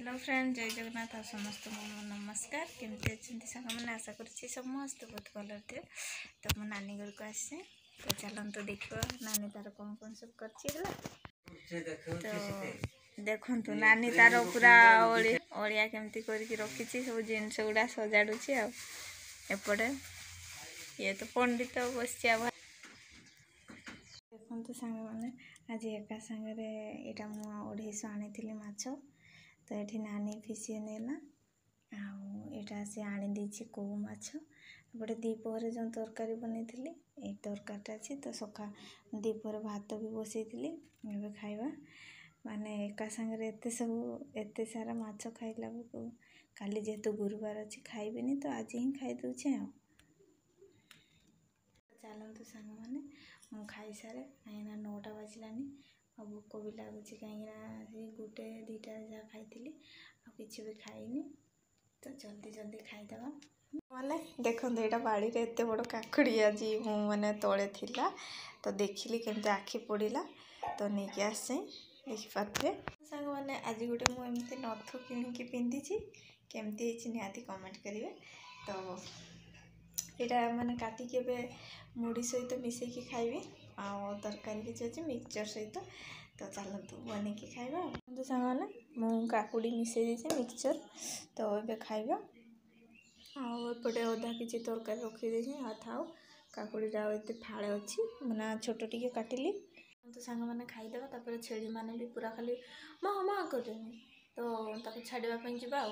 Hello friend जय जगन्नाथ आ समस्त नमस्कार केमती अच्छे सांग मैंने आशा करुँच समस्त बहुत भल थे। तो मो नानी घर को आसे तो चलते देखो नानी तार कौन कौन सब कर तो देखु नानी तार पूरा ओलिया केमती करके रखी सब जिनस गुड़ा सजाड़ुची आपटे ये तो पंडित बस देखु सांग मैंने आज एका सांगे यहाँ मुझे आनी माछ तो ये नानी फिसी नेला आटा से आनी देछि कौ माछ एपटे दीपहर जो तरकारी बनी ये तरकारीटा अच्छी तो सका दीपहर भात भी बसई एवं खाइबा माने एका सांगे एत सब एत सारा माछ खाइला काली जेहेतु गुरुवार अच्छी खाइबेनी तो आज ही खाई दूचे चलतु सांग मैंने मुझे खाई सारे कहीं 9टा बाजिलानी आ भोक भी लगुच कहीं गोटे 2टा जहाँ खाई किसी भी खाईनी तो जल्दी जल्दी खाईदे मैंने देखो यहाँ बाड़ी रे एत बड़ काकुड़ी आज मैंने तले थिला तो देखिली केमती आखि पड़ा तो नहीं आसे देखिपे सांग मैंने आज गोटे मुझे नथ कि पिंधि केमती निहाती कमेंट करेंगे तो यहाँ मैंने काटिकी मुढ़ी सहित मिसेकी खाइबे आ तरकारी किसी अच्छे मिक्सचर सहित तो चलतु बन कि खाइबा तो सांग मैंने मु काकुड़ी मिसई देचे मिक्सचर तो ये खाइबा आउटे अधा किसी तरकारी रखी था काकुड़ीटा ये फाड़े अच्छी मैंने छोट टे काटिली तो सांग मैंने खाईदे छेड़ी मैंने भी पूरा खाली माँ माँ करें तो छाड़ापी जा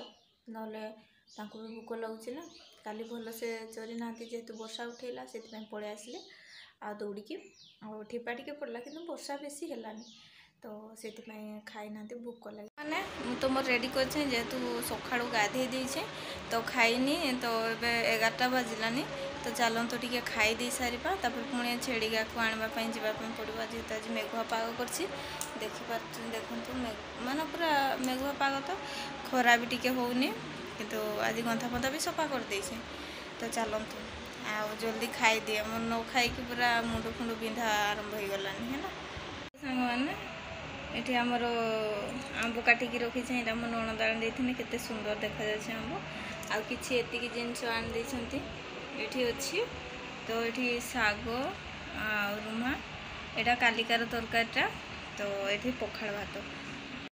ना भी भोक लगुच ना काली भल से चरी ना जेहेतु वर्षा उठेला से पलि आसिले आ दौड़िकी ठिपा टे पड़ा कि वर्षा बेसी है तो से खाई ना भोक लगे मैंने तो मोर रेडी कर जेहेतु सका गाधे देचे तो खाईनी तो ये 11टा बाजिलानी तो चलतु टे खाई दे सारा पुणी छेड़िका को आनापी जावाई पड़ो जेहेतु आज मेघुआ पाग कर देखु माने पूरा मेघुआ पाग तो खरा भी टी होनी किंतु आज गंथा फंथा भी सफा कर देछे तो चलतु आ जल्दी खाई दिए मोर न खाई पूरा मुंड फुंड बिंधा आरंभ हो गलानी है ना सांग मैंने ये आमर आंब काटिकी रखी यहाँ मो ननद आनी देते केते सुंदर देखा जाए आंब आ कि एतिकी जिनस आनी देछंती ये अच्छी तो ये शाग आ रुमा यहाँ कालिकार तरकारीटा तो ये पखाड़ भात